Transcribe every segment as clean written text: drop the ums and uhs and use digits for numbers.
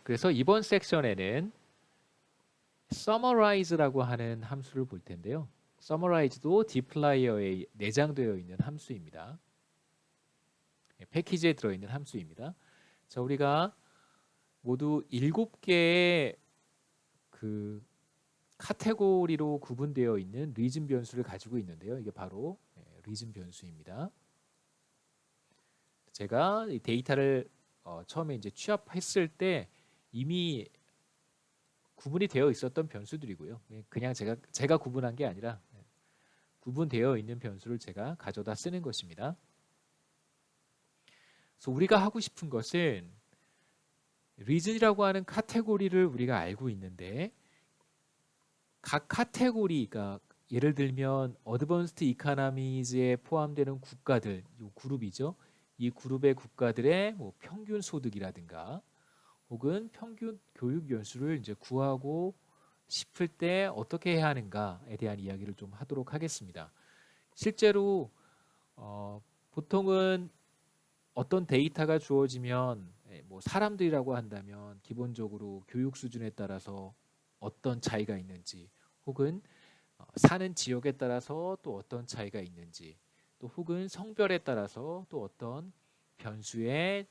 그래서 이번 섹션에는 summarize라고 하는 함수를 볼 텐데요. summarize도 dplyer에 내장되어 있는 함수입니다. 패키지에 들어있는 함수입니다. 자, 우리가 모두 7개의 그 카테고리로 구분되어 있는 리즌 변수를 가지고 있는데요. 이게 바로 리즌 변수입니다. 제가 이 데이터를 처음에 이제 취합했을 때 이미 구분이 되어 있었던 변수들이고요. 그냥 제가 구분한 게 아니라 구분되어 있는 변수를 제가 가져다 쓰는 것입니다. 그래서 우리가 하고 싶은 것은 리즌이라고 하는 카테고리를 우리가 알고 있는데 각 카테고리가 예를 들면 어드밴스드 이코노미즈에 포함되는 국가들, 이 그룹이죠. 이 그룹의 국가들의 뭐 평균 소득이라든가 혹은 평균 교육 연수를 이제 구하고 싶을 때 어떻게 해야 하는가에 대한 이야기를 좀 하도록 하겠습니다. 실제로 보통은 어떤 데이터가 주어지면 뭐 사람들이라고 한다면 기본적으로 교육 수준에 따라서 어떤 차이가 있는지 혹은 사는 지역에 따라서 또 어떤 차이가 있는지 또 혹은 성별에 따라서 또 어떤 변수의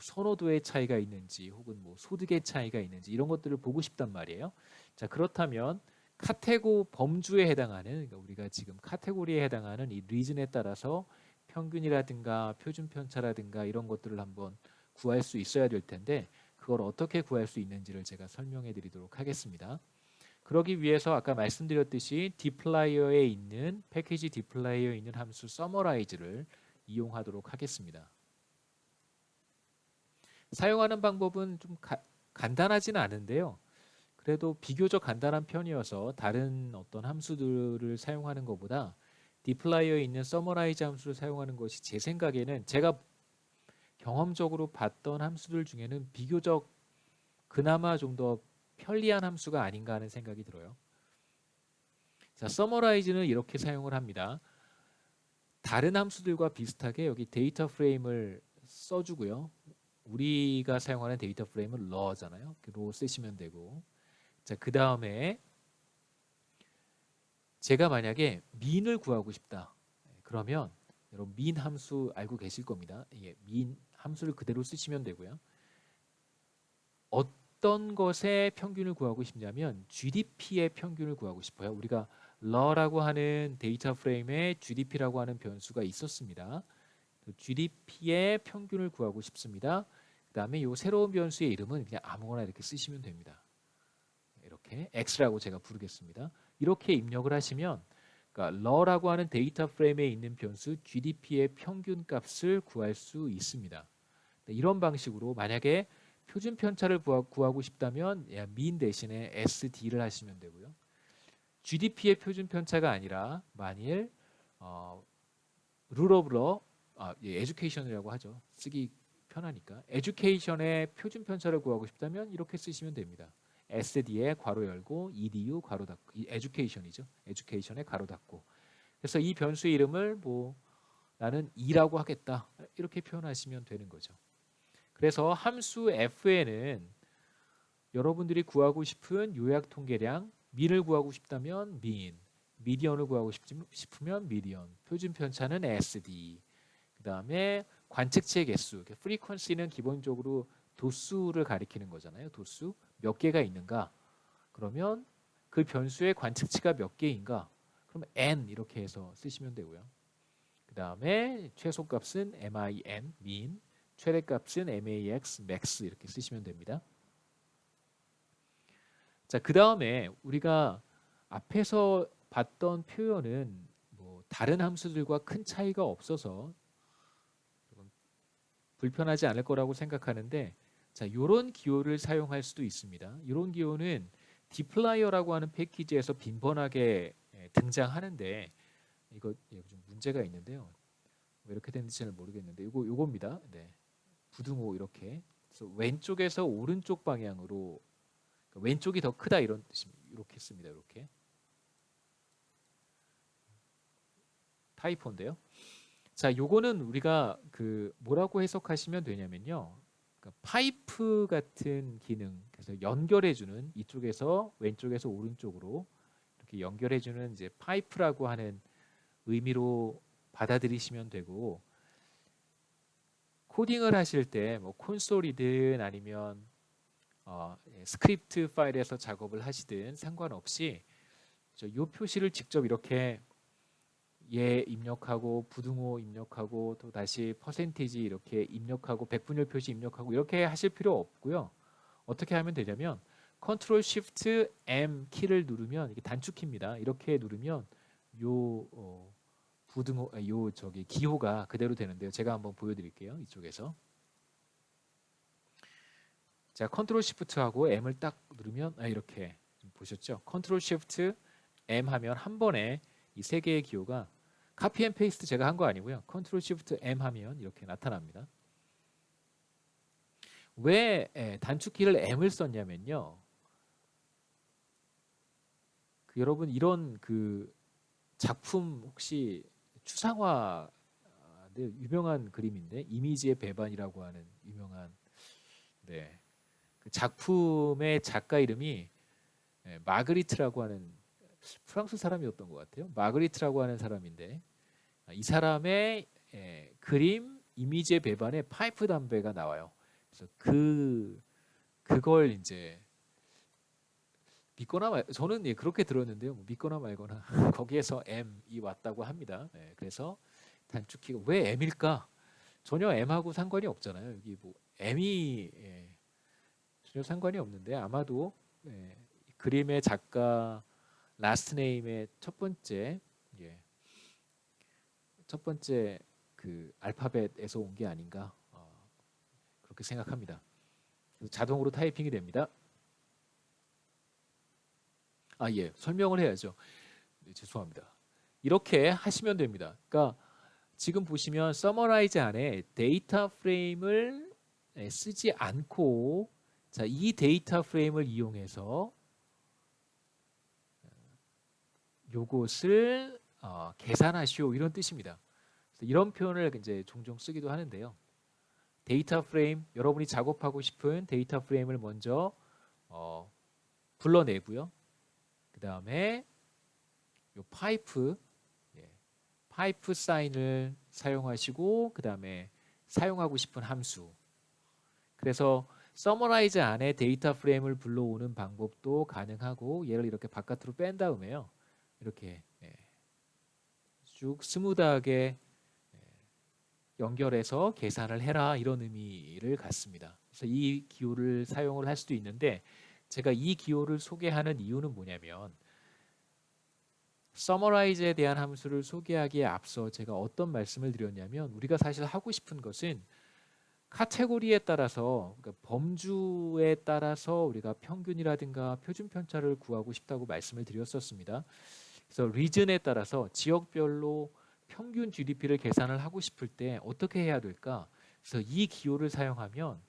선호도의 차이가 있는지 혹은 뭐 소득의 차이가 있는지 이런 것들을 보고 싶단 말이에요. 자, 그렇다면 카테고 범주에 해당하는 그러니까 우리가 지금 카테고리에 해당하는 이 리즌에 따라서 평균이라든가 표준 편차라든가 이런 것들을 한번 구할 수 있어야 될 텐데 그걸 어떻게 구할 수 있는지를 제가 설명해 드리도록 하겠습니다. 그러기 위해서 아까 말씀드렸듯이 dplyer에 있는 패키지 dplyer에 있는 함수 summarize를 이용하도록 하겠습니다. 사용하는 방법은 좀 간단하지는 않은데요. 그래도 비교적 간단한 편이어서 다른 어떤 함수들을 사용하는 것보다 dplyer에 있는 summarize 함수를 사용하는 것이 제 생각에는 제가 경험적으로 봤던 함수들 중에는 비교적 그나마 좀 더 편리한 함수가 아닌가 하는 생각이 들어요. 자, summarize는 이렇게 사용을 합니다. 다른 함수들과 비슷하게 여기 데이터 프레임을 써주고요. 우리가 사용하는 데이터 프레임은 raw잖아요. raw 쓰시면 되고. 자, 그 다음에 제가 만약에 mean을 구하고 싶다. 그러면 여러분 mean 함수 알고 계실 겁니다. 예, mean 함수를 그대로 쓰시면 되고요. 어떤 것의 평균을 구하고 싶냐면 GDP의 평균을 구하고 싶어요. 우리가 raw라고 하는 데이터 프레임에 GDP라고 하는 변수가 있었습니다. GDP의 평균을 구하고 싶습니다. 그 다음에 이 새로운 변수의 이름은 그냥 아무거나 이렇게 쓰시면 됩니다. 이렇게 x라고 제가 부르겠습니다. 이렇게 입력을 하시면 그러니까 raw라고 하는 데이터 프레임에 있는 변수 GDP의 평균 값을 구할 수 있습니다. 이런 방식으로 만약에 표준 편차를 구하고 싶다면 mean 대신에 SD를 하시면 되고요. GDP의 표준 편차가 아니라 만일 rule of law, education이라고 하죠. 쓰기 편하니까. education의 표준 편차를 구하고 싶다면 이렇게 쓰시면 됩니다. SD에 괄호 열고 edu 괄호 닫고 education이죠. education에 괄호 닫고. 그래서 이 변수의 이름을 뭐 나는 2라고 하겠다. 이렇게 표현하시면 되는 거죠. 그래서 함수 f에는 여러분들이 구하고 싶은 요약 통계량, mean을 구하고 싶다면 mean, median을 구하고 싶으면 median, 표준 편차는 SD. 그다음에 관측치의 개수, frequency는 기본적으로 도수를 가리키는 거잖아요. 도수 몇 개가 있는가? 그러면 그 변수의 관측치가 몇 개인가? 그럼 n 이렇게 해서 쓰시면 되고요. 그다음에 최소값은 min, mean, 최대값은 max, max 이렇게 쓰시면 됩니다. 자, 그다음에 우리가 앞에서 봤던 표현은 뭐 다른 함수들과 큰 차이가 없어서 불편하지 않을 거라고 생각하는데 자, 요런 기호를 사용할 수도 있습니다. 이런 기호는 dplyer라고 하는 패키지에서 빈번하게 등장하는데 이거 좀 문제가 있는데요. 왜 이렇게 됐는지 잘 모르겠는데 요겁니다. 네. 부등호 이렇게. 그래서 왼쪽에서 오른쪽 방향으로 그러니까 왼쪽이 더 크다 이런 뜻입니다. 이렇게 씁니다. 이렇게. 타이포인데요. 자, 요거는 우리가 그 뭐라고 해석하시면 되냐면요. 그러니까 파이프 같은 기능, 그래서 연결해주는 이쪽에서 왼쪽에서 오른쪽으로 이렇게 연결해주는 이제 파이프라고 하는 의미로 받아들이시면 되고, 코딩을 하실 때 뭐 콘솔이든 아니면 스크립트 파일에서 작업을 하시든 상관없이 이 표시를 직접 이렇게 입력하고 부등호 입력하고 또 다시 퍼센티지 이렇게 입력하고 백분율 표시 입력하고 이렇게 하실 필요 없고요. 어떻게 하면 되냐면 컨트롤 쉬프트 M 키를 누르면 이게 단축키입니다. 이렇게 누르면 부등호 기호가 그대로 되는데요. 제가 한번 보여드릴게요. 이쪽에서 자 컨트롤 쉬프트하고 M을 딱 누르면 이렇게 보셨죠? 컨트롤 쉬프트 M 하면 한 번에 이 세 개의 기호가 카피 앤 페이스트 제가 한 거 아니고요. 컨트롤 쉬프트 M 하면 이렇게 나타납니다. 왜 단축키를 M을 썼냐면요. 여러분 이런 작품 혹시 추상화 유명한 그림인데 이미지의 배반이라고 하는 유명한 그 작품의 작가 이름이 마그리트라고 하는 프랑스 사람이었던 것 같아요. 마그리트라고 하는 사람인데 이 사람의 그림 이미지의 배반에 파이프 담배가 나와요. 그래서 그걸 이제 믿거나 저는 그렇게 들었는데요. 뭐 믿거나 말거나 거기에서 M이 왔다고 합니다. 그래서 단축키가 왜 M일까? 전혀 M하고 상관이 없잖아요. 여기 뭐 M이 전혀 상관이 없는데 아마도 그림의 작가 라스트 네임의 첫 번째 그 알파벳에서 온 게 아닌가 그렇게 생각합니다. 그래서 자동으로 타이핑이 됩니다. 설명을 해야죠. 죄송합니다. 이렇게 하시면 됩니다. 그러니까 지금 보시면 서머라이즈 안에 데이터 프레임을 쓰지 않고 이 데이터 프레임을 이용해서 요것을 계산하시오 이런 뜻입니다. 이런 표현을 이제 종종 쓰기도 하는데요. 데이터 프레임 여러분이 작업하고 싶은 데이터 프레임을 먼저 불러내고요. 그 다음에 요 파이프 사인을 사용하시고 그 다음에 사용하고 싶은 함수. 그래서 서머라이즈 안에 데이터 프레임을 불러오는 방법도 가능하고 얘를 이렇게 바깥으로 뺀 다음에요. 이렇게 쭉 스무드하게 연결해서 계산을 해라 이런 의미를 갖습니다. 그래서 이 기호를 사용을 할 수도 있는데 제가 이 기호를 소개하는 이유는 뭐냐면 서머라이즈에 대한 함수를 소개하기에 앞서 제가 어떤 말씀을 드렸냐면 우리가 사실 하고 싶은 것은 카테고리에 따라서 그러니까 범주에 따라서 우리가 평균이라든가 표준 편차를 구하고 싶다고 말씀을 드렸었습니다. 그래서 리전에 따라서 지역별로 평균 GDP를 계산을 하고 싶을 때 어떻게 해야 될까? 그래서 이 기호를 사용하면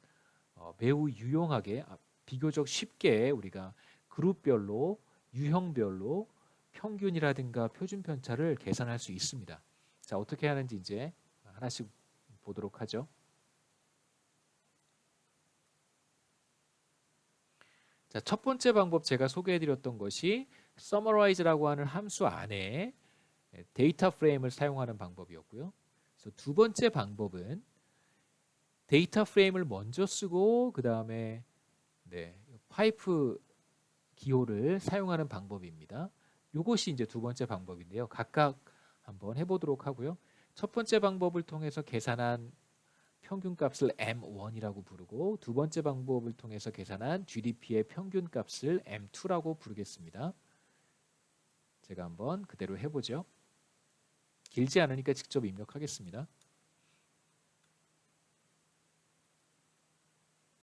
매우 유용하게 비교적 쉽게 우리가 그룹별로 유형별로 평균이라든가 표준 편차를 계산할 수 있습니다. 자, 어떻게 하는지 이제 하나씩 보도록 하죠. 자, 첫 번째 방법 제가 소개해드렸던 것이 summarize라고 하는 함수 안에 데이터 프레임을 사용하는 방법이었고요. 그래서 두 번째 방법은 데이터 프레임을 먼저 쓰고 그 다음에 파이프 기호를 사용하는 방법입니다. 이것이 이제 두 번째 방법인데요. 각각 한번 해보도록 하고요. 첫 번째 방법을 통해서 계산한 평균값을 M1이라고 부르고 두 번째 방법을 통해서 계산한 GDP의 평균값을 M2라고 부르겠습니다. 제가 한번 그대로 해보죠. 길지 않으니까 직접 입력하겠습니다.